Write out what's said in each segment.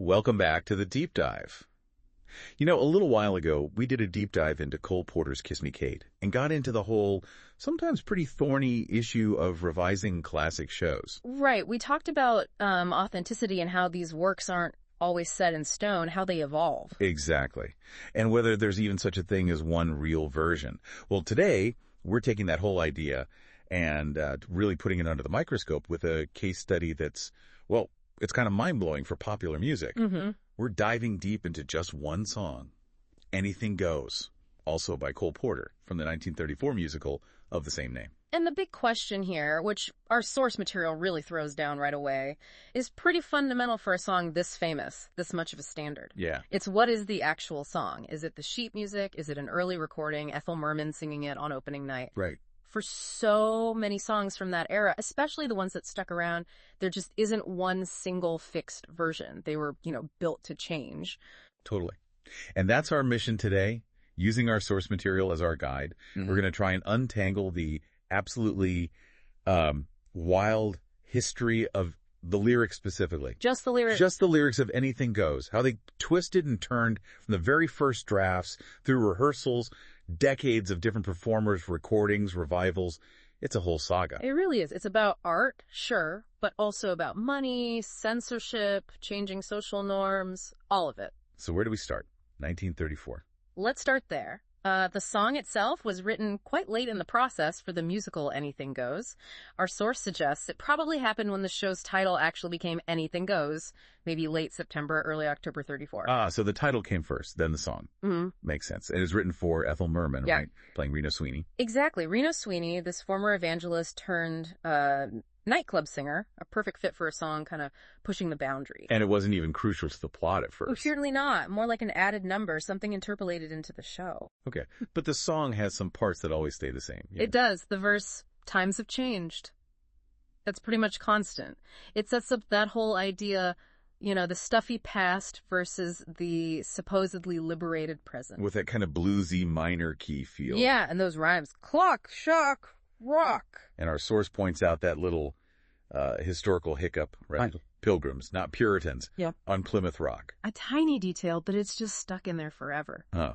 Welcome back to the Deep Dive. You know, a little while ago, we did a deep dive into Cole Porter's Kiss Me Kate and got into the whole, sometimes pretty thorny issue of revising classic shows. Right. We talked about authenticity and how these works aren't always set in stone, how they evolve. Exactly. And whether there's even such a thing as one real version. Well, today, we're taking that whole idea and really putting it under the microscope with a case study that's, well, it's kind of mind-blowing for popular music. Mm-hmm. We're diving deep into just one song, Anything Goes, also by Cole Porter from the 1934 musical of the same name. And the big question here, which our source material really throws down right away, is pretty fundamental for a song this famous, this much of a standard. Yeah. It's what is the actual song? Is it the sheet music? Is it an early recording, Ethel Merman singing it on opening night? Right. For so many songs from that era, especially the ones that stuck around, there just isn't one single fixed version. They were, built to change. Totally. And that's our mission today, using our source material as our guide. Mm-hmm. We're going to try and untangle the absolutely wild history of the lyrics specifically. Just the lyrics. Just the lyrics of Anything Goes. How they twisted and turned from the very first drafts through rehearsals, decades of different performers, recordings, revivals. It's a whole saga. It really is. It's about art, sure, but also about money, censorship, changing social norms, all of it. So where do we start? 1934. Let's start there. The song itself was written quite late in the process for the musical Anything Goes. Our source suggests it probably happened when the show's title actually became Anything Goes, maybe late September, early October 34. So the title came first, then the song. Mm-hmm. Makes sense. It was written for Ethel Merman, yeah. Right? Playing Reno Sweeney. Exactly. Reno Sweeney, this former evangelist turned nightclub singer, a perfect fit for a song kind of pushing the boundary. And it wasn't even crucial to the plot at first. Oh, certainly not. More like an added number, something interpolated into the show. Okay. But the song has some parts that always stay the same. It does. The verse, times have changed. That's pretty much constant. It sets up that whole idea, the stuffy past versus the supposedly liberated present. With that kind of bluesy minor key feel. Yeah, and those rhymes. Clock, shock, rock. And our source points out that little historical hiccup, right? Pilgrims, not Puritans, yep. On Plymouth Rock. A tiny detail, but it's just stuck in there forever. Oh.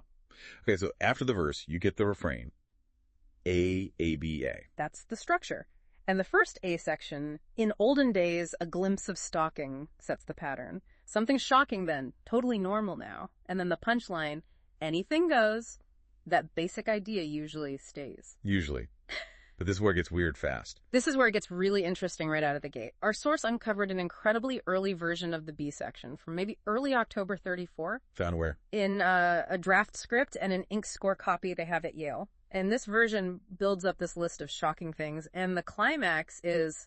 Okay, so after the verse, you get the refrain. A, B, A. That's the structure. And the first A section, in olden days, a glimpse of stalking, sets the pattern. Something shocking then, totally normal now. And then the punchline, anything goes. That basic idea usually stays. Usually. But this is where it gets weird fast. This is where it gets really interesting right out of the gate. Our source uncovered an incredibly early version of the B section from maybe early October 34. Found where? In a draft script and an ink score copy they have at Yale. And this version builds up this list of shocking things. And the climax is,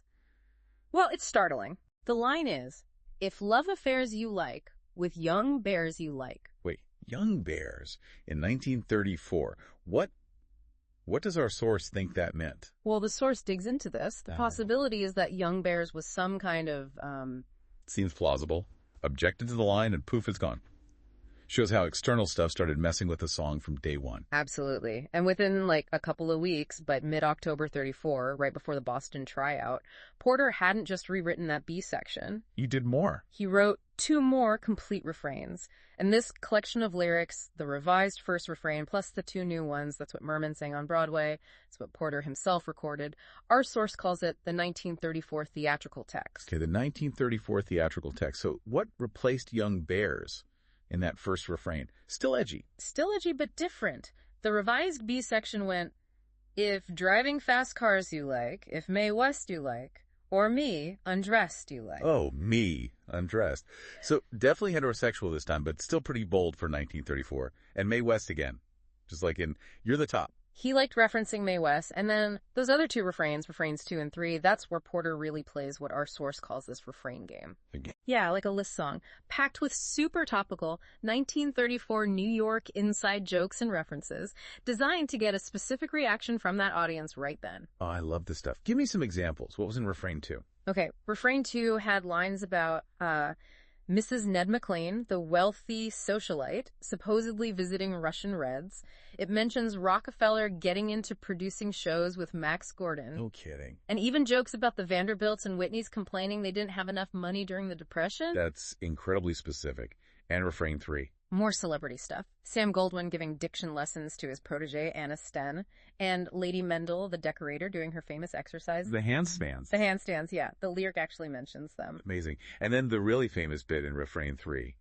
well, it's startling. The line is, if love affairs you like, with young bears you like. Wait, young bears in 1934. What does our source think that meant? Well, the source digs into this. The possibility is that young bears was some kind of... Seems plausible. Objected to the line and poof, it's gone. Shows how external stuff started messing with the song from day one. Absolutely. And within a couple of weeks, but mid-October 34, right before the Boston tryout, Porter hadn't just rewritten that B section. He did more. He wrote 2 more complete refrains. And this collection of lyrics, the revised first refrain plus the 2 new ones, that's what Merman sang on Broadway, that's what Porter himself recorded. Our source calls it the 1934 theatrical text. Okay, the 1934 theatrical text. So what replaced Young Bears in that first refrain? Still edgy. Still edgy, but different. The revised B section went, if driving fast cars you like, if Mae West you like, or me, undressed you like. Oh, me, undressed. So definitely heterosexual this time, but still pretty bold for 1934. And Mae West again. Just like in, you're the top. He liked referencing Mae West. And then those other 2 refrains 2 and 3, that's where Porter really plays what our source calls this refrain game. Again. Yeah, like a list song. Packed with super topical 1934 New York inside jokes and references, designed to get a specific reaction from that audience right then. Oh, I love this stuff. Give me some examples. What was in refrain 2? Okay, refrain 2 had lines about Mrs. Ned McLean, the wealthy socialite, supposedly visiting Russian Reds. It mentions Rockefeller getting into producing shows with Max Gordon. No kidding. And even jokes about the Vanderbilts and Whitneys complaining they didn't have enough money during the Depression. That's incredibly specific. And refrain 3. More celebrity stuff. Sam Goldwyn giving diction lessons to his protege, Anna Sten, and Lady Mendel, the decorator, doing her famous exercise. The handstands. The handstands, yeah. The lyric actually mentions them. Amazing. And then the really famous bit in refrain 3,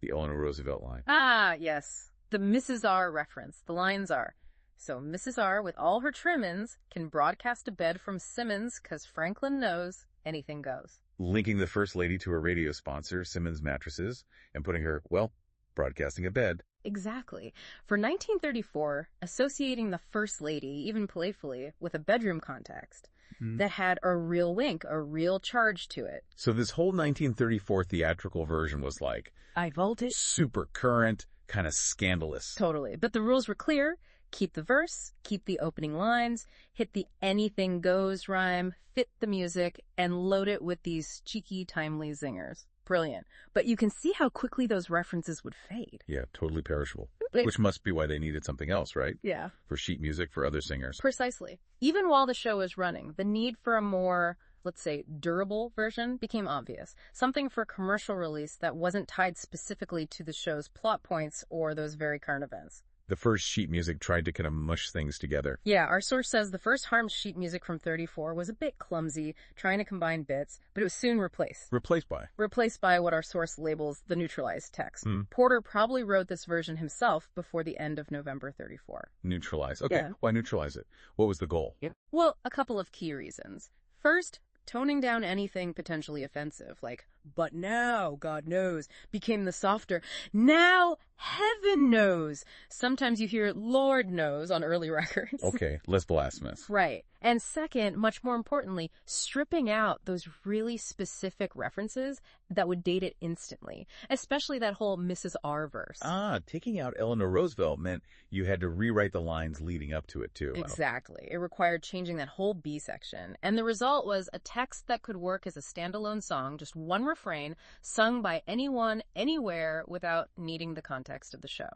the Eleanor Roosevelt line. Ah, yes. The Mrs. R reference. The lines are, so Mrs. R, with all her trimmin's, can broadcast a bed from Simmons 'cause Franklin knows anything goes. Linking the First Lady to her radio sponsor, Simmons Mattresses, and putting her, well, broadcasting a bed. Exactly. For 1934, associating the First Lady, even playfully, with a bedroom context that had a real wink, a real charge to it. So this whole 1934 theatrical version was like High voltage. super current, kind of scandalous. Totally. But the rules were clear. Keep the verse, keep the opening lines, hit the anything goes rhyme, fit the music, and load it with these cheeky, timely zingers. Brilliant. But you can see how quickly those references would fade. Yeah, totally perishable. Which must be why they needed something else, right? Yeah. For sheet music for other singers. Precisely. Even while the show was running, the need for a more, let's say, durable version became obvious. Something for commercial release that wasn't tied specifically to the show's plot points or those very current events. The first sheet music tried to kind of mush things together. Yeah, our source says the first Harm's sheet music from 34 was a bit clumsy, trying to combine bits, but it was soon replaced. Replaced by? Replaced by what our source labels the neutralized text. Porter probably wrote this version himself before the end of November 34. Neutralize. Okay, Yeah. Why neutralize it? What was the goal? Well, a couple of key reasons. First, toning down anything potentially offensive, like, but now, God knows, became the softer, now heaven knows. Sometimes you hear Lord knows on early records. Okay, less blasphemous. Right. And second, much more importantly, stripping out those really specific references that would date it instantly, especially that whole Mrs. R verse. Taking out Eleanor Roosevelt meant you had to rewrite the lines leading up to it, too. Exactly. It required changing that whole B section. And the result was a text that could work as a standalone song, just one refrain, sung by anyone, anywhere, without needing the context of the show.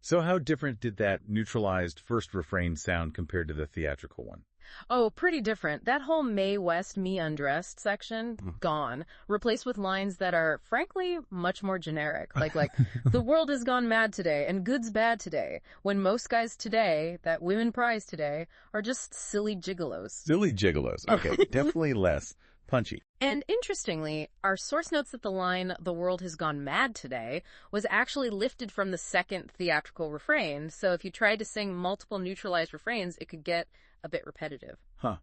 So how different did that neutralized first refrain sound compared to the theatrical one? Oh, pretty different. That whole Mae West me undressed section, gone. Replaced with lines that are, frankly, much more generic. Like, the world has gone mad today and good's bad today, when most guys today, that women prize today, are just silly gigolos. Silly gigolos. Okay, definitely less punchy. And interestingly, our source notes that the line, the world has gone mad today, was actually lifted from the second theatrical refrain. So if you tried to sing multiple neutralized refrains, it could get a bit repetitive. Huh.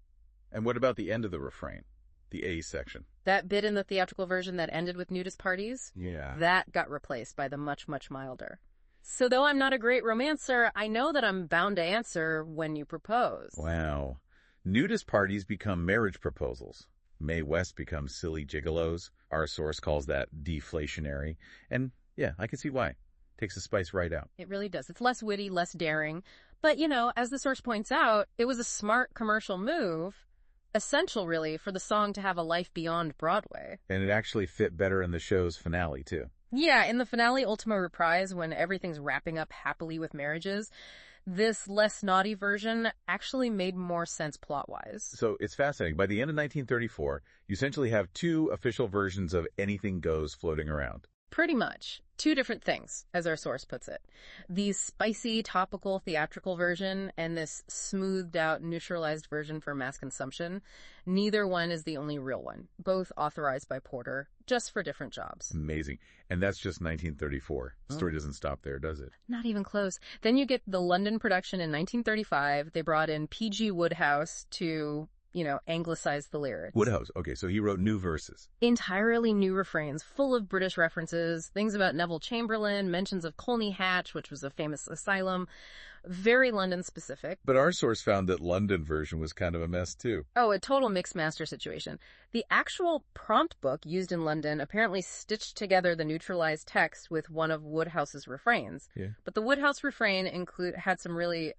And what about the end of the refrain? The A section. That bit in the theatrical version that ended with nudist parties? Yeah. That got replaced by the much, much milder. So though I'm not a great romancer, I know that I'm bound to answer when you propose. Wow. Nudist parties become marriage proposals. Mae West becomes silly gigolos. Our source calls that deflationary. And yeah, I can see why. Takes the spice right out. It really does. It's less witty, less daring. But, as the source points out, it was a smart commercial move, essential, really, for the song to have a life beyond Broadway. And it actually fit better in the show's finale, too. Yeah, in the finale Ultima Reprise, when everything's wrapping up happily with marriages, this less naughty version actually made more sense plot-wise. So it's fascinating. By the end of 1934, you essentially have two official versions of Anything Goes floating around. Pretty much. Two different things, as our source puts it. The spicy, topical, theatrical version and this smoothed-out, neutralized version for mass consumption. Neither one is the only real one. Both authorized by Porter, just for different jobs. Amazing. And that's just 1934. The story doesn't stop there, does it? Not even close. Then you get the London production in 1935. They brought in P.G. Wodehouse to anglicize the lyrics. Wodehouse. Okay, so he wrote new verses. Entirely new refrains, full of British references, things about Neville Chamberlain, mentions of Colney Hatch, which was a famous asylum. Very London-specific. But our source found that London version was kind of a mess, too. Oh, a total mixed master situation. The actual prompt book used in London apparently stitched together the neutralized text with one of Wodehouse's refrains. Yeah. But the Wodehouse refrain had some really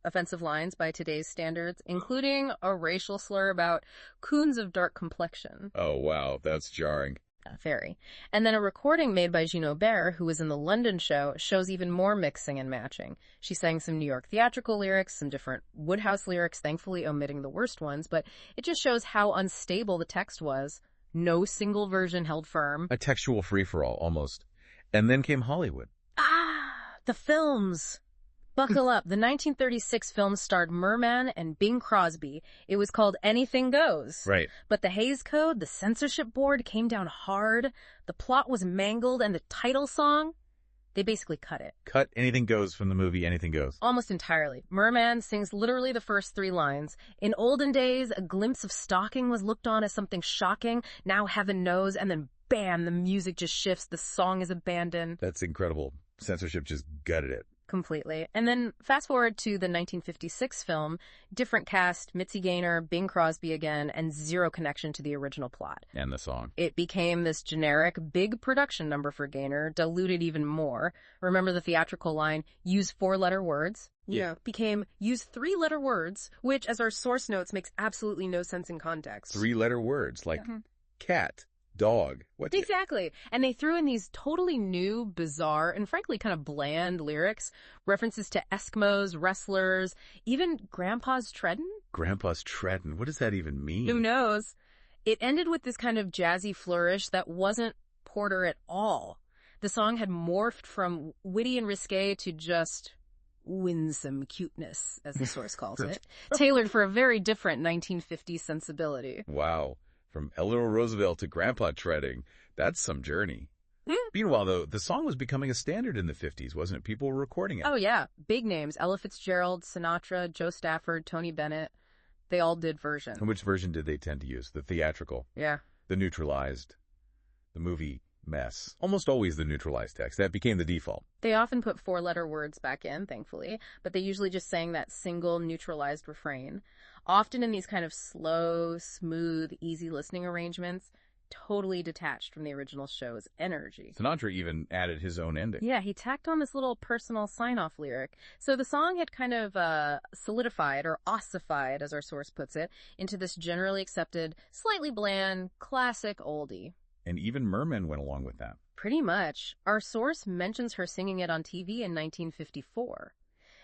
offensive lines by today's standards, including a racial slur about coons of dark complexion. Oh, wow, that's jarring. Very. And then a recording made by Jean Aubert, who was in the London show, shows even more mixing and matching. She sang some New York theatrical lyrics, some different Woodhouse lyrics, thankfully omitting the worst ones, but it just shows how unstable the text was. No single version held firm. A textual free-for-all, almost. And then came Hollywood. The films. Buckle up. The 1936 film starred Merman and Bing Crosby. It was called Anything Goes. Right. But the Hays Code, the censorship board, came down hard. The plot was mangled, and the title song, they basically cut it. Cut Anything Goes from the movie Anything Goes. Almost entirely. Merman sings literally the first 3 lines. In olden days, a glimpse of stalking was looked on as something shocking. Now heaven knows, and then bam, the music just shifts. The song is abandoned. That's incredible. Censorship just gutted it. Completely. And then fast forward to the 1956 film, different cast, Mitzi Gaynor, Bing Crosby again, and zero connection to the original plot. And the song. It became this generic, big production number for Gaynor, diluted even more. Remember the theatrical line, use 4-letter words? Yeah. Became use 3-letter words, Which, as our source notes, makes absolutely no sense in context. 3-letter words like cat, dog. What? Exactly. And they threw in these totally new, bizarre, and frankly kind of bland lyrics, references to Eskimos, wrestlers, even Grandpa's treadin'. Grandpa's treadin'. What does that even mean? Who knows? It ended with this kind of jazzy flourish that wasn't Porter at all. The song had morphed from witty and risqué to just winsome cuteness, as the source calls it, tailored for a very different 1950s sensibility. Wow. From Eleanor Roosevelt to Grandpa treading. That's some journey. Meanwhile, though, the song was becoming a standard in the 50s, wasn't it? People were recording it. Oh, yeah. Big names. Ella Fitzgerald, Sinatra, Joe Stafford, Tony Bennett. They all did versions. And which version did they tend to use? The theatrical? Yeah. The neutralized? The movie mess? Almost always the neutralized text. That became the default. They often put 4-letter words back in, thankfully, but they usually just sang that single neutralized refrain. Often in these kind of slow, smooth, easy listening arrangements, totally detached from the original show's energy. Sinatra even added his own ending. Yeah, he tacked on this little personal sign-off lyric. So the song had kind of solidified, or ossified, as our source puts it, into this generally accepted, slightly bland, classic oldie. And even Merman went along with that. Pretty much. Our source mentions her singing it on TV in 1954.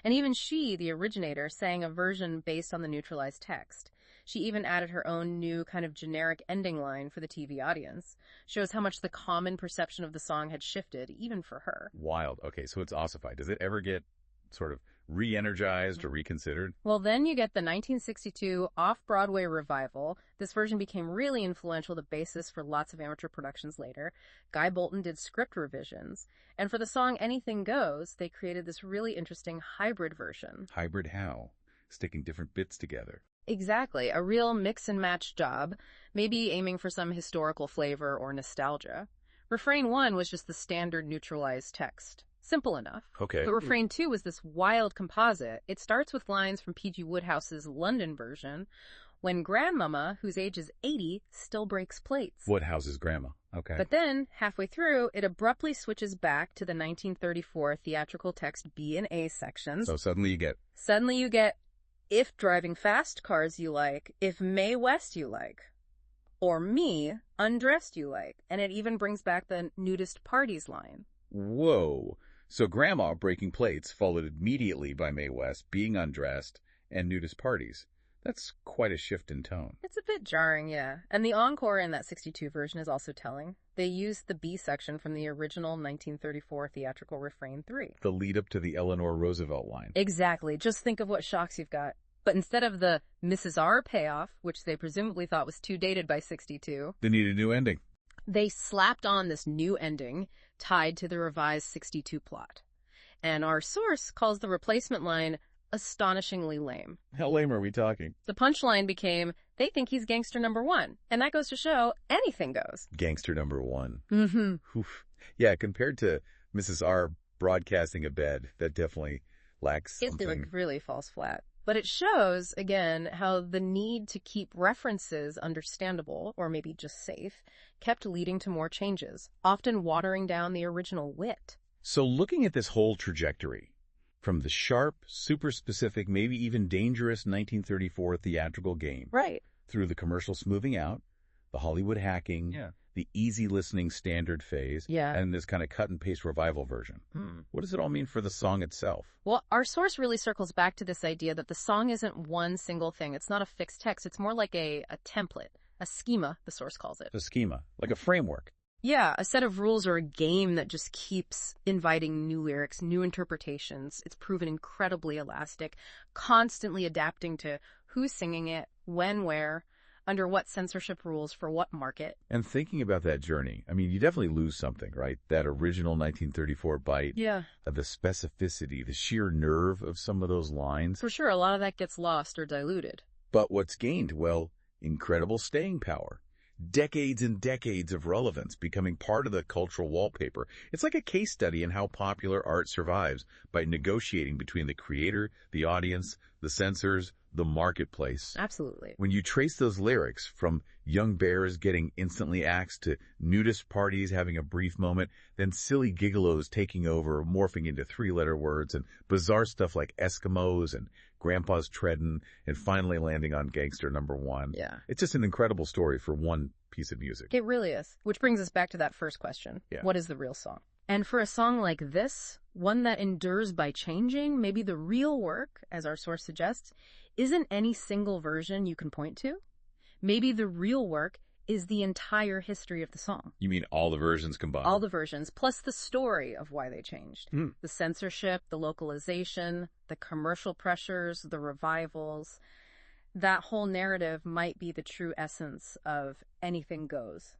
And even she, the originator, sang a version based on the neutralized text. She even added her own new kind of generic ending line for the TV audience. Shows how much the common perception of the song had shifted, even for her. Wild. Okay, so it's ossified. Does it ever get sort of re-energized or reconsidered? Well, then you get the 1962 off-Broadway revival. This version became really influential, the basis for lots of amateur productions later. Guy Bolton did script revisions. And for the song Anything Goes, they created this really interesting hybrid version. Hybrid how? Sticking different bits together. Exactly. A real mix-and-match job, maybe aiming for some historical flavor or nostalgia. Refrain 1 was just the standard neutralized text. Simple enough. Okay. But refrain 2 was this wild composite. It starts with lines from P.G. Woodhouse's London version, when Grandmama, whose age is 80, still breaks plates. Woodhouse's grandma. Okay. But then, halfway through, it abruptly switches back to the 1934 theatrical text B and A sections. So suddenly you get, if driving fast cars you like, if Mae West you like, or me, undressed you like. And it even brings back the nudist parties line. Whoa. So Grandma breaking plates followed immediately by Mae West being undressed and nudist parties. That's quite a shift in tone. It's a bit jarring, yeah. And the encore in that 62 version is also telling. They used the B section from the original 1934 theatrical refrain 3. The lead up to the Eleanor Roosevelt line. Exactly. Just think of what shocks you've got. But instead of the Mrs. R payoff, which they presumably thought was too dated by 62, they need a new ending. They slapped on this new ending tied to the revised 62 plot. And our source calls the replacement line astonishingly lame. How lame are we talking? The punchline became, they think he's gangster number 1. And that goes to show anything goes. Gangster number 1. Mm-hmm. Oof. Yeah, compared to Mrs. R broadcasting a bed, that definitely lacks something. It really falls flat. But it shows, again, how the need to keep references understandable, or maybe just safe, kept leading to more changes, often watering down the original wit. So looking at this whole trajectory, from the sharp, super specific, maybe even dangerous 1934 theatrical game, right, through the commercial smoothing out, the Hollywood hacking, the easy listening standard phase, Yeah. and this kind of cut and paste revival version. What does it all mean for the song itself? Well, our source really circles back to this idea that the song isn't one single thing. It's not a fixed text. It's more like a template, a schema, the source calls it. A schema, like a framework. Yeah, a set of rules or a game that just keeps inviting new lyrics, new interpretations. It's proven incredibly elastic, constantly adapting to who's singing it, when, where, under what censorship rules for what market. And thinking about that journey, I mean, you definitely lose something, right? That original 1934 bite, Yeah. the specificity, the sheer nerve of some of those lines. For sure, a lot of that gets lost or diluted. But what's gained? Well, incredible staying power. Decades and decades of relevance, becoming part of the cultural wallpaper. It's like a case study in how popular art survives by negotiating between the creator, the audience, the censors, the marketplace. Absolutely. When you trace those lyrics from young bears getting instantly axed to nudist parties having a brief moment, then silly gigolos taking over, morphing into three-letter words, and bizarre stuff like Eskimos and Grandpa's treadin', and finally landing on Gangster #1. Yeah. It's just an incredible story for one piece of music. It really is. Which brings us back to that first question. Yeah. What is the real song? And for a song like this, one that endures by changing, maybe the real work, as our source suggests, isn't any single version you can point to. Maybe the real work is the entire history of the song. You mean all the versions combined? All the versions, plus the story of why they changed. The censorship, the localization, the commercial pressures, the revivals. That whole narrative might be the true essence of anything goes.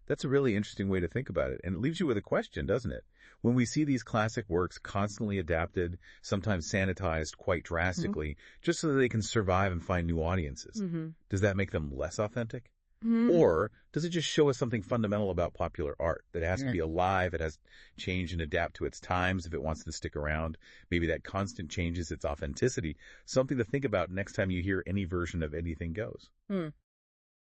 That's a really interesting way to think about it. And it leaves you with a question, doesn't it? When we see these classic works constantly adapted, sometimes sanitized quite drastically, just so that they can survive and find new audiences, does that make them less authentic? Or does it just show us something fundamental about popular art, that it has to be alive, it has to change and adapt to its times if it wants to stick around? Maybe that constant changes its authenticity. Something to think about next time you hear any version of Anything Goes.